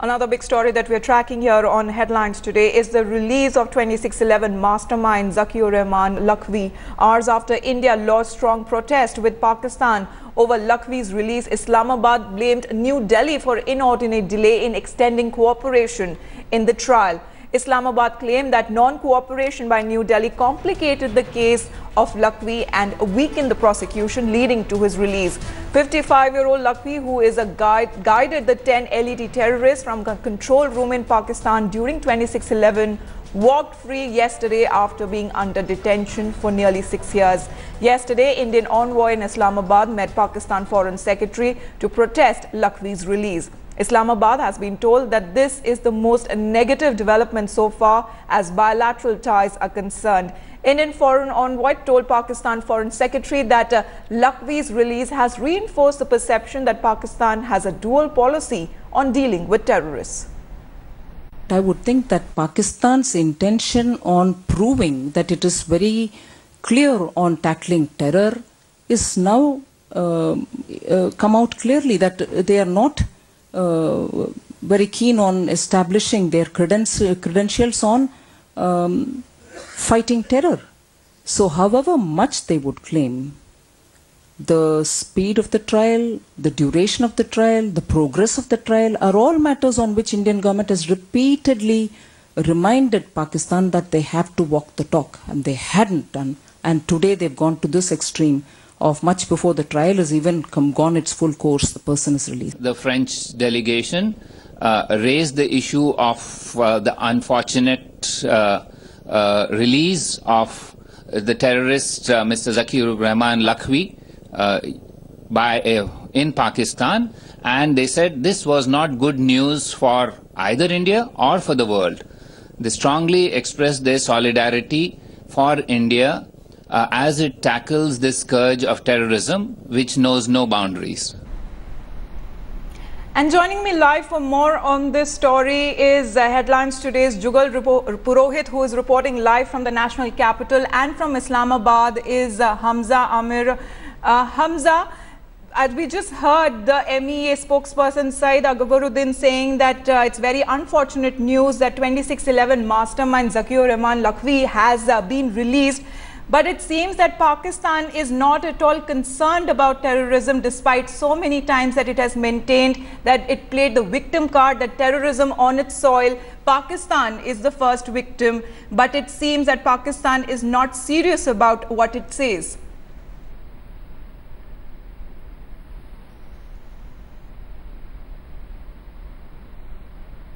Another big story that we're tracking here on headlines today is the release of 2611 mastermind Zakir Rahman Lakhvi. Hours after India launched strong protest with Pakistan over Lakhvi's release, Islamabad blamed New Delhi for inordinate delay in extending cooperation in the trial. Islamabad claimed that non-cooperation by New Delhi complicated the case of Lakhvi and weakened the prosecution, leading to his release. 55-year-old Lakhvi, who is a guided the 10 LED terrorists from a control room in Pakistan during 2611, walked free yesterday after being under detention for nearly 6 years. Yesterday, Indian envoy in Islamabad met Pakistan Foreign Secretary to protest Lakhvi's release. Islamabad has been told that this is the most negative development so far as bilateral ties are concerned. Indian Foreign Envoy told Pakistan Foreign Secretary that Lakhvi's release has reinforced the perception that Pakistan has a dual policy on dealing with terrorists. I would think that Pakistan's intention on proving that it is very clear on tackling terror is now come out clearly, that they are not very keen on establishing their credentials on fighting terror. So however much they would claim, the speed of the trial, the duration of the trial, the progress of the trial are all matters on which Indian government has repeatedly reminded Pakistan that they have to walk the talk, and they hadn't done. And today they've gone to this extreme of much before the trial has even gone its full course, the person is released. The French delegation raised the issue of the unfortunate release of the terrorist Mr. Zakir Rahman Lakhvi in Pakistan, and they said this was not good news for either India or for the world. They strongly expressed their solidarity for India as it tackles this scourge of terrorism, which knows no boundaries. And joining me live for more on this story is Headlines Today's Jugal Purohit, who is reporting live from the national capital, and from Islamabad is Hamza Amir. Hamza, as we just heard the MEA spokesperson Saeed Akbaruddin saying that it's very unfortunate news that 2611 mastermind Zakir Rahman Lakhvi has been released. But it seems that Pakistan is not at all concerned about terrorism, despite so many times that it has maintained that it played the victim card, that terrorism on its soil, Pakistan is the first victim. But it seems that Pakistan is not serious about what it says.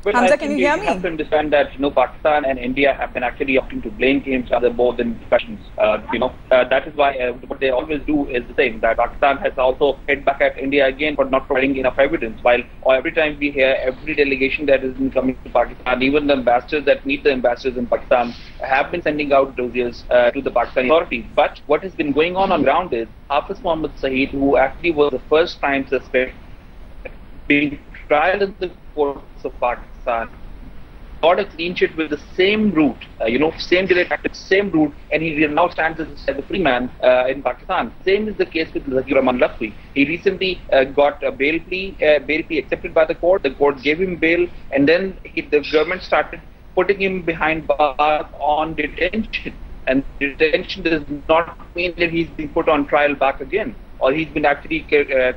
Well, Hamza, I can think you hear you me? have to understand that Pakistan and India have been actually opting to blame games other more than discussions. That is why what they always do is the same. That Pakistan has also hit back at India again for not providing enough evidence. While every time we hear every delegation that is coming to Pakistan, even the ambassadors that meet the ambassadors in Pakistan have been sending out dossiers to the Pakistani authorities. But what has been going on ground is Hafiz Mohammed Saeed, who actually was the first time suspect being tried in the courts of Pakistan, got a clean sheet with the same route, same delay tactics, same route, and he now stands as a free man in Pakistan. Same is the case with Zakir Rahman Lakhvi. He recently got a bail plea accepted by the court. The court gave him bail, and then the government started putting him behind bars on detention. And detention does not mean that he's been put on trial back again, or he's been actually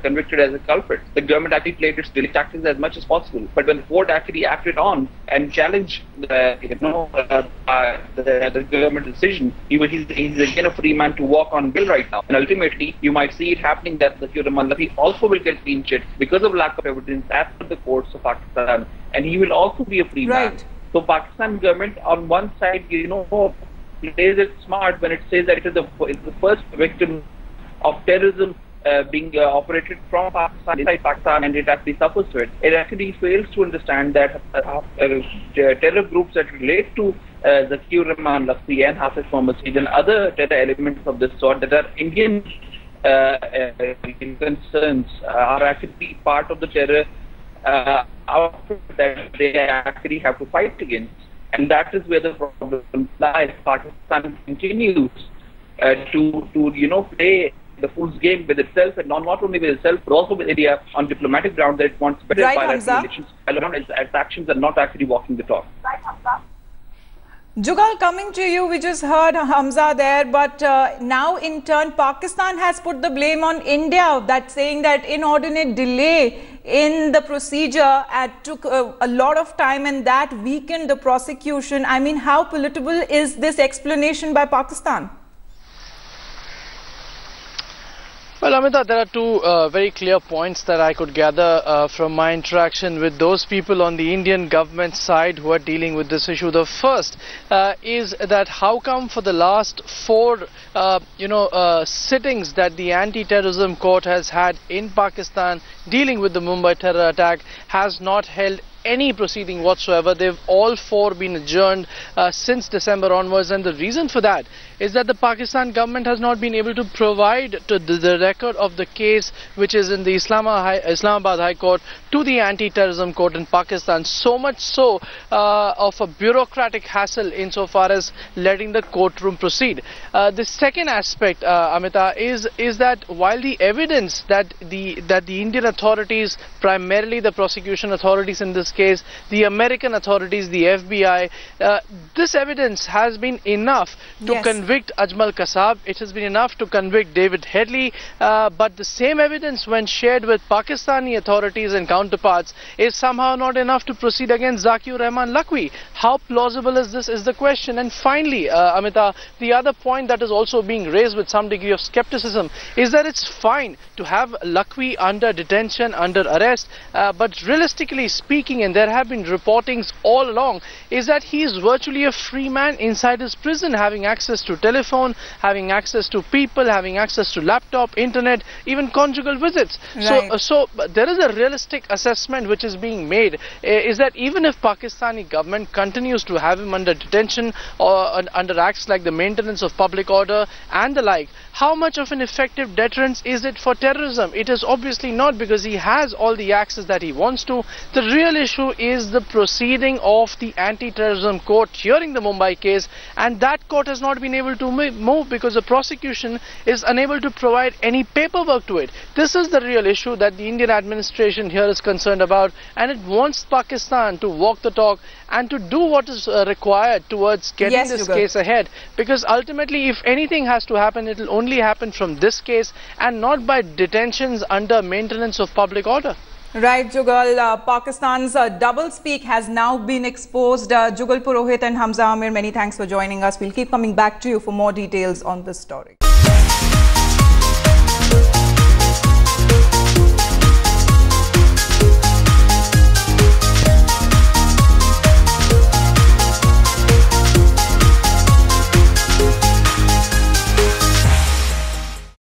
convicted as a culprit. The government actually played its delay tactics as much as possible. But when the court actually acted on and challenged the government decision, he's again a free man to walk on bail right now. And ultimately, you might see it happening that Zakir Rahman Lakhvi also will get clean sheet because of lack of evidence as per the courts of Pakistan, and he will also be a free man. So Pakistan government on one side, plays it smart when it says that it is the first victim of terrorism being operated from Pakistan, inside Pakistan, and it actually suffers to it. It actually fails to understand that terror groups that relate to Zakir Rahman Lakhvi and Hafiz Mohammed Saeed and other terror elements of this sort that are Indian concerns are actually part of the terror outfit that they actually have to fight against. And that is where the problem lies. Pakistan continues to play the fool's game with itself, and not only with itself, but also with India on diplomatic ground, that it wants better bilateral relations. Its actions are not actually walking the talk. Jugal, coming to you, we just heard Hamza there, but now in turn Pakistan has put the blame on India, that saying that inordinate delay in the procedure took a lot of time and that weakened the prosecution. I mean, how palatable is this explanation by Pakistan? Well, Amita, there are two very clear points that I could gather from my interaction with those people on the Indian government side who are dealing with this issue. The first is that how come for the last four sittings that the anti-terrorism court has had in Pakistan dealing with the Mumbai terror attack has not held any proceeding whatsoever. They've all four been adjourned since December onwards, and the reason for that is that the Pakistan government has not been able to provide to the record of the case which is in the Islamabad High Court to the anti-terrorism court in Pakistan. So much so of a bureaucratic hassle insofar as letting the courtroom proceed. The second aspect, Amita, is that while the evidence that the Indian authorities, primarily the prosecution authorities in this case, the American authorities, the FBI, this evidence has been enough to convict Ajmal Kasab. It has been enough to convict David Headley, but the same evidence when shared with Pakistani authorities and counterparts is somehow not enough to proceed against Zakir Rahman Lakhvi. How plausible is this is the question. And finally, Amita, the other point that is also being raised with some degree of skepticism is that it's fine to have Lakhvi under detention, under arrest, but realistically speaking, and there have been reportings all along, is that he is virtually a free man inside his prison, having access to telephone, having access to people, having access to laptop, internet, even conjugal visits. Right. So there is a realistic assessment which is being made, is that even if Pakistani government continues to have him under detention or under acts like the maintenance of public order and the like, how much of an effective deterrence is it for terrorism? It is obviously not, because he has all the access that he wants to. The real issue is the proceeding of the anti-terrorism court hearing the Mumbai case, and that court has not been able to move because the prosecution is unable to provide any paperwork to it. This is the real issue that the Indian administration here is concerned about, and it wants Pakistan to walk the talk and to do what is required towards getting this case ahead, because ultimately if anything has to happen, it will only happen from this case and not by detentions under maintenance of public order. Right, Jugal. Pakistan's double speak has now been exposed. Jugal Purohit and Hamza Amir, many thanks for joining us. We'll keep coming back to you for more details on this story.